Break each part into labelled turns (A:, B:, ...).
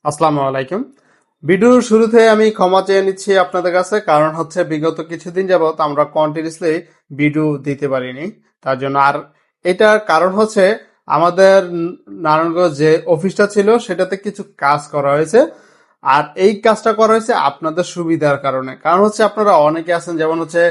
A: আসসালামু আলাইকুম। ভিডিওর শুরুতে আমি ক্ষমা চেয়ে নিচ্ছি আপনাদের কাছে, কারণ হচ্ছে বিগত কিছুদিন যাবত আমরা কন্টিনিউসলি ভিডিও দিতে পারিনি। তার জন্য আর এটার কারণ হচ্ছে আমাদের নারায়ণগঞ্জ যে অফিসটা ছিল সেটাতে কিছু কাজ করা হয়েছে। আর এই কাজটা করা হয়েছে আপনাদের সুবিধার কারণে। কারণ হচ্ছে আপনারা অনেকে আছেন, যেমন হচ্ছে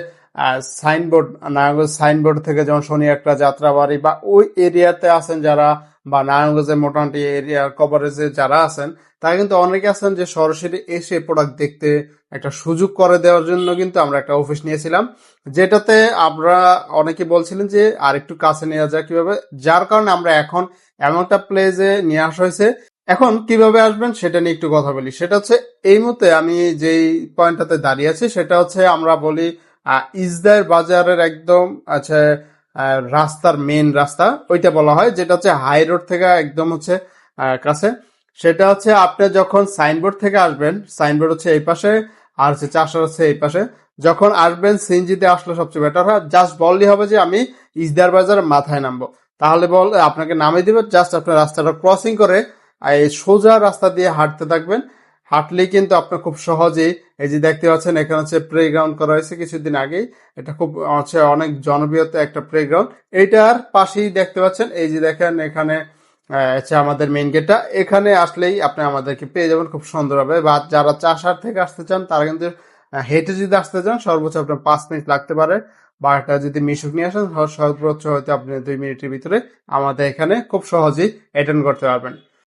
A: সাইনবোর্ড, নারায়ণগঞ্জ সাইনবোর্ড থেকে যেমন শনি একটা যাত্রাবাড়ি বা ওই এরিয়াতে আছেন যারা, বা নারায়ণগঞ্জের মোটামুটি এরিয়ার কভারেজে যারা আছেন, তারা কিন্তু অনেকে আছেন যে সরাসরি এসে প্রোডাক্ট দেখতে একটা সুযোগ করে দেওয়ার জন্য কিন্তু আমরা একটা অফিস নিয়েছিলাম, যেটাতে আমরা অনেকে বলছিলেন যে আর একটু কাছে নেওয়া যায় কিভাবে, যার কারণে আমরা এখন এমন একটা প্লেসে নিয়ে আসা হয়েছে। এখন কিভাবে আসবেন সেটা নিয়ে একটু কথা বলি। সেটা হচ্ছে এই মুহূর্তে আমি যেই পয়েন্টটাতে দাঁড়িয়ে আছি সেটা হচ্ছে আমরা বলি ইসদার বাজারের একদম আছে রাস্তার মেন রাস্তা ওইটা বলা হয়, যেটা হচ্ছে হাই রোড থেকে একদম হচ্ছে কাছে। সেটা হচ্ছে আপনি যখন সাইনবোর্ড থেকে আসবেন, সাইনবোর্ড হচ্ছে এই পাশে আর হচ্ছে চাষা হচ্ছে এই পাশে। যখন আসবেন সিএনজিতে আসলে সবচেয়ে বেটার হয়, জাস্ট বললেই হবে যে আমি ইসদার বাজারের মাথায় নামবো, তাহলে বল আপনাকে নামিয়ে দিবে। জাস্ট আপনার রাস্তাটা ক্রসিং করে এই সোজা রাস্তা দিয়ে হাঁটতে থাকবেন। হাঁটলেই কিন্তু আপনি খুব সহজেই, এই যে দেখতে পাচ্ছেন এখানে হচ্ছে প্লে গ্রাউন্ড করা হয়েছে কিছুদিন আগেই, এটা খুব হচ্ছে অনেক জনপ্রিয়ত একটা প্লে গ্রাউন্ড। এইটার পাশেই দেখতে পাচ্ছেন, এই যে দেখেন এখানে হচ্ছে আমাদের মেইন গেটটা। এখানে আসলেই আপনি আমাদেরকে পেয়ে যাবেন খুব সুন্দরভাবে। বা যারা চাষার থেকে আসতে চান তারা কিন্তু হেঁটে যদি আসতে চান সর্বোচ্চ আপনার 5 মিনিট লাগতে পারে, বা একটা যদি মিশুক নিয়ে আসেন সর্বোচ্চ হয়তো আপনি 2 মিনিটের ভিতরে আমাদের এখানে খুব সহজেই অ্যাটেন্ড করতে পারবেন।